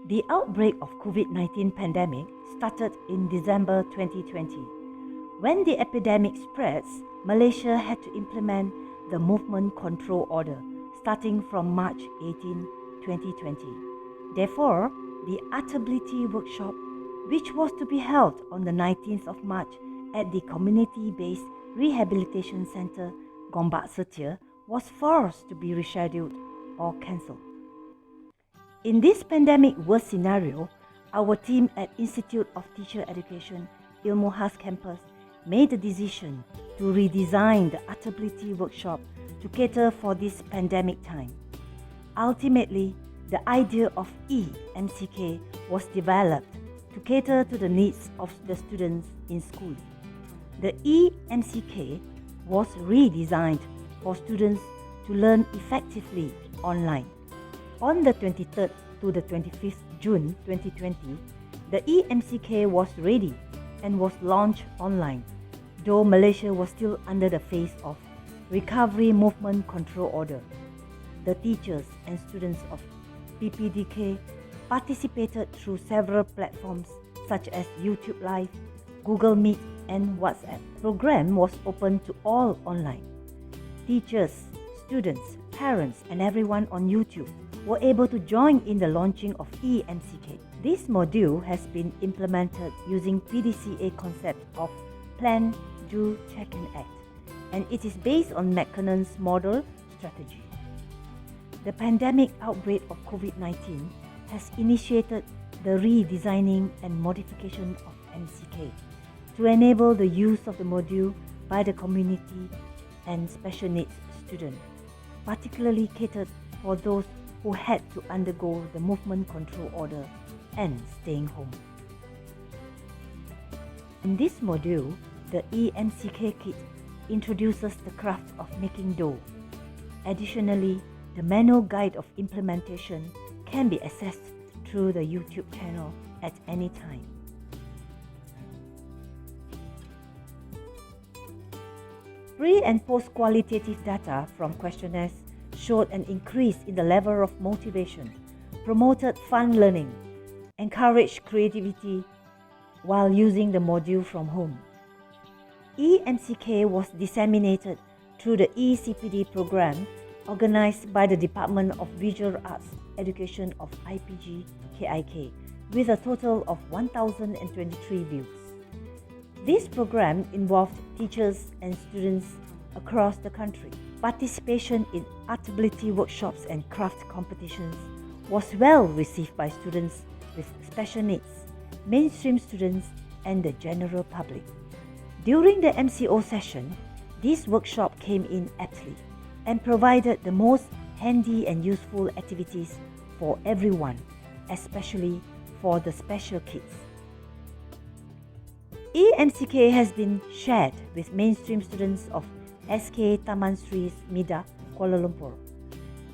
The outbreak of COVID-19 pandemic started in December 2020. When the epidemic spreads, Malaysia had to implement the Movement Control Order starting from March 18, 2020. Therefore, the Artability Workshop, which was to be held on the 19th of March at the Community-Based Rehabilitation Centre, Gombak Setia, was forced to be rescheduled or cancelled. In this pandemic worst scenario, our team at Institute of Teacher Education, Ilmu Khas Campus, made the decision to redesign the Artability Workshop to cater for this pandemic time. Ultimately, the idea of e-MCK was developed to cater to the needs of the students in school. The e-MCK was redesigned for students to learn effectively online. On the 23rd to the 25th June 2020, the e-MCK was ready and was launched online, though Malaysia was still under the phase of Recovery Movement Control Order. The teachers and students of PPDK participated through several platforms such as YouTube Live, Google Meet, and WhatsApp. The program was open to all online. Teachers, students, parents, and everyone on YouTube were able to join in the launching of e-MCK. This module has been implemented using PDCA concept of Plan, Do, Check and Act, and it is based on McKinnon's model strategy. The pandemic outbreak of COVID-19 has initiated the redesigning and modification of MCK to enable the use of the module by the community and special needs students, particularly catered for those who had to undergo the movement control order and staying home. In this module, the e-MCK kit introduces the craft of making dough. Additionally, the manual guide of implementation can be accessed through the YouTube channel at any time. Pre- and post-qualitative data from questionnaires showed an increase in the level of motivation, promoted fun learning, encouraged creativity while using the module from home. e-MCK was disseminated through the eCPD program organized by the Department of Visual Arts Education of IPG-KIK with a total of 1,023 views. This program involved teachers and students across the country. Participation in artability workshops and craft competitions was well received by students with special needs, mainstream students, and the general public. During the MCO session, this workshop came in aptly and provided the most handy and useful activities for everyone, especially for the special kids. e-MCK has been shared with mainstream students of SK Taman Sri Mida, Kuala Lumpur.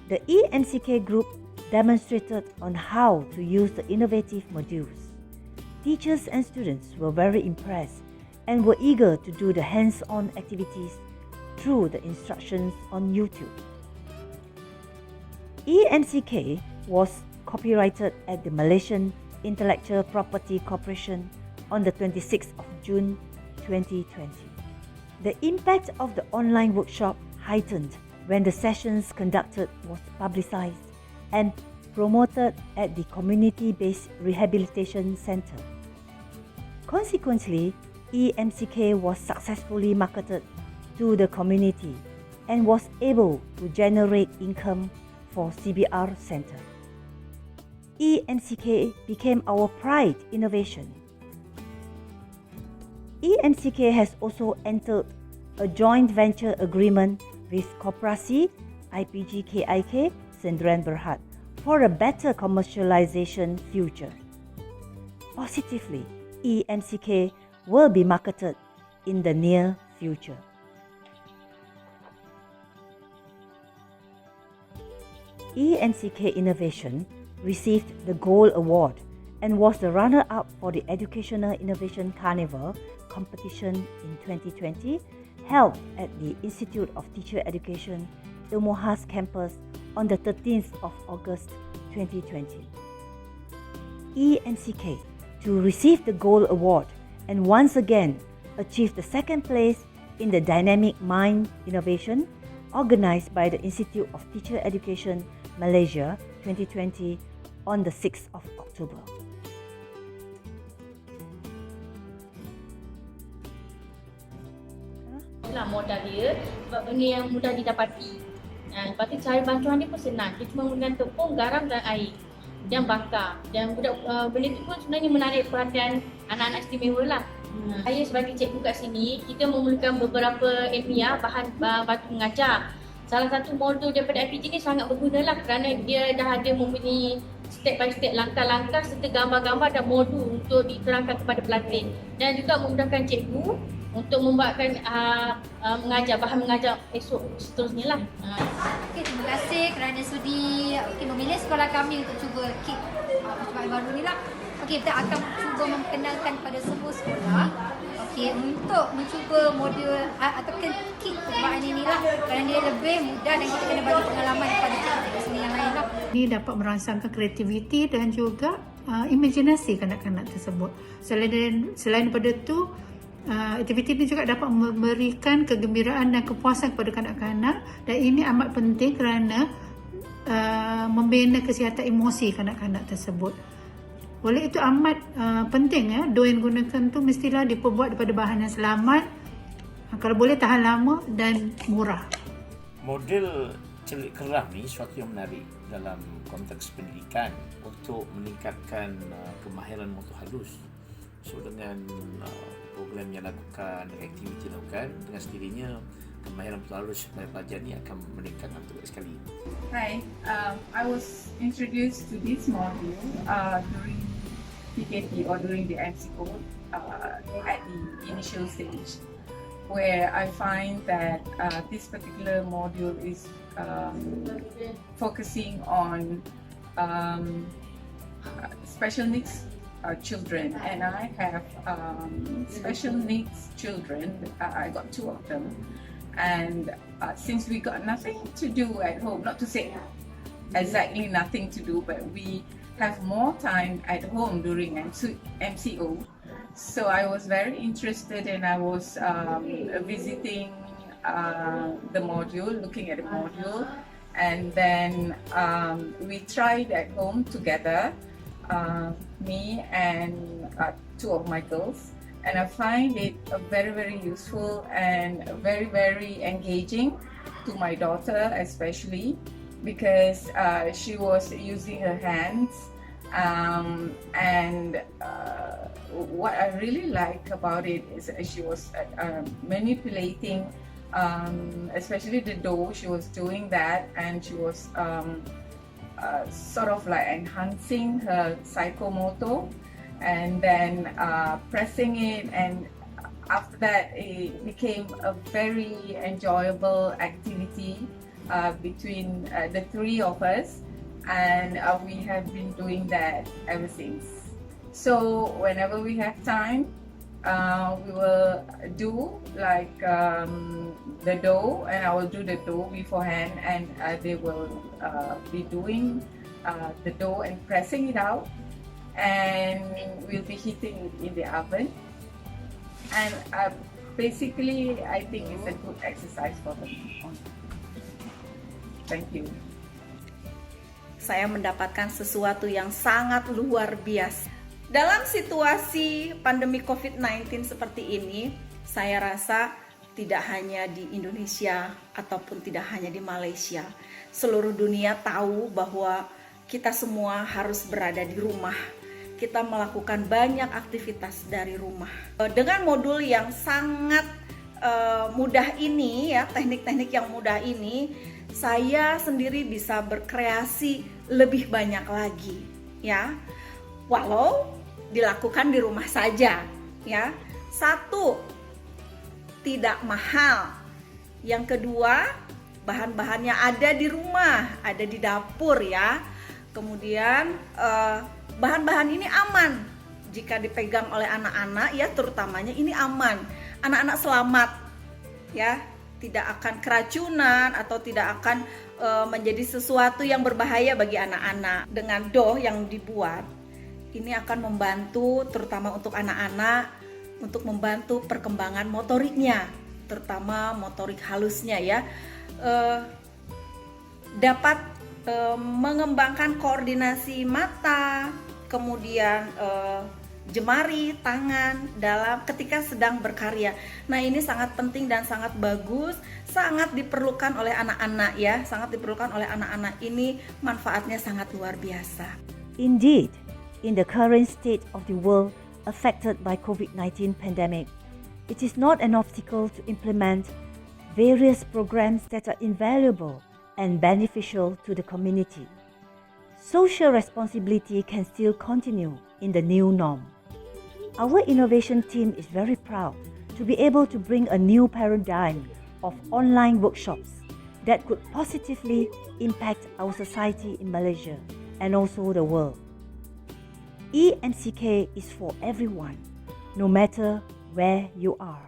The e-MCK group demonstrated on how to use the innovative modules. Teachers and students were very impressed and were eager to do the hands-on activities through the instructions on YouTube. e-MCK was copyrighted at the Malaysian Intellectual Property Corporation on the 26th of June 2020. The impact of the online workshop heightened when the sessions conducted was publicized and promoted at the Community-Based Rehabilitation Centre. Consequently, e-MCK was successfully marketed to the community and was able to generate income for CBR Centre. e-MCK became our pride innovation. e-MCK has also entered a joint venture agreement with Koperasi IPG-KIK Sdn Bhd for a better commercialization future. Positively, e-MCK will be marketed in the near future. e-MCK Innovation received the Gold Award and was the runner-up for the Educational Innovation Carnival competition in 2020, held at the Institute of Teacher Education, Ilmu Khas Campus on the 13th of August 2020. e-MCK to receive the Gold Award and once again achieve the second place in the Dynamic Mind Innovation organised by the Institute of Teacher Education Malaysia 2020 on the 6th of October. Itulah modal dia, sebab benda yang mudah didapati. Lepas tu cara bancuan dia pun senang. Dia cuma menggunakan tepung, garam dan air yang bakar. Dan benda tu pun sebenarnya menarik perhatian anak-anak istimewa lah. Saya sebagai cikgu kat sini, kita memerlukan beberapa ilmiah bahan batu mengajar. Salah satu modul daripada IPG ni sangat berguna lah kerana dia dah ada mempunyai step by step langkah-langkah serta gambar-gambar dan modul untuk diterangkan kepada pelatih. Dan juga memudahkan cikgu untuk membuatkan mengajar, bahan mengajar esok seterusnya lah. Okay, terima kasih kerana sudi memilih sekolah kami untuk cuba kit percubaan baru ni lah. Okay, kita akan cuba memperkenalkan kepada semua sekolah untuk mencuba modul atau kit percubaan ini lah, kerana dia lebih mudah dan kita kena bagi pengalaman kepada cikgu-cikgu seni yang lain lah. Ini dapat merangsangkan kreativiti dan juga imajinasi kanak-kanak tersebut. Selain daripada itu, aktiviti ini juga dapat memberikan kegembiraan dan kepuasan kepada kanak-kanak, dan ini amat penting kerana membina kesihatan emosi kanak-kanak tersebut. Oleh itu amat penting dough yang digunakan tu mestilah diperbuat daripada bahan yang selamat, kalau boleh tahan lama dan murah. Model Celik Kraf ni suatu yang menarik dalam konteks pendidikan untuk meningkatkan kemahiran motor halus. So dengan program yang lakukan, aktiviti yang lakukan, dengan sendirinya kemahiran motor halus pelajar ni akan meningkat untuk sekali. Hi, I was introduced to this module during PKT or during the e-MCK at the initial stage, where I find that this particular module is focusing on special needs children, and I have special needs children. I got 2 of them, and since we got nothing to do at home, not to say exactly nothing to do, but we have more time at home during MCO. So I was very interested, and I was visiting the module, looking at the module, and then we tried at home together, me and 2 of my girls, and I find it very, very useful and very, very engaging to my daughter, especially because she was using her hands, and what I really like about it is she was manipulating, especially the dough. She was doing that, and she was sort of like enhancing her psychomotor, and then pressing it, and after that it became a very enjoyable activity between the 3 of us, and we have been doing that ever since. So whenever we have time, we will do like the dough, and I will do the dough beforehand, and they will be doing the dough and pressing it out, and we'll be heating it in the oven. And basically I think it's a good exercise for them. Thank you. Saya mendapatkan sesuatu yang sangat luar biasa. Dalam situasi pandemi COVID-19 seperti ini, saya rasa tidak hanya di Indonesia ataupun tidak hanya di Malaysia, seluruh dunia tahu bahwa kita semua harus berada di rumah. Kita melakukan banyak aktivitas dari rumah. Dengan modul yang sangat mudah ini, ya, teknik-teknik yang mudah ini, saya sendiri bisa berkreasi lebih banyak lagi, ya. Walau dilakukan di rumah saja, ya. 1, tidak mahal. Yang kedua, bahan-bahannya ada di rumah, ada di dapur, ya. Kemudian bahan-bahan ini aman jika dipegang oleh anak-anak, ya, terutamanya ini aman. Anak-anak selamat, ya. Tidak akan keracunan atau tidak akan menjadi sesuatu yang berbahaya bagi anak-anak. Dengan dough yang dibuat ini akan membantu terutama untuk anak-anak untuk membantu perkembangan motoriknya, terutama motorik halusnya ya. Dapat mengembangkan koordinasi mata, kemudian jemari, tangan dalam ketika sedang berkarya. Nah, ini sangat penting dan sangat bagus, sangat diperlukan oleh anak-anak ya, sangat diperlukan oleh anak-anak ini, manfaatnya sangat luar biasa. Indeed, in the current state of the world affected by COVID-19 pandemic, it is not an obstacle to implement various programs that are invaluable and beneficial to the community. Social responsibility can still continue in the new norm. Our innovation team is very proud to be able to bring a new paradigm of online workshops that could positively impact our society in Malaysia and also the world. e-MCK is for everyone, no matter where you are.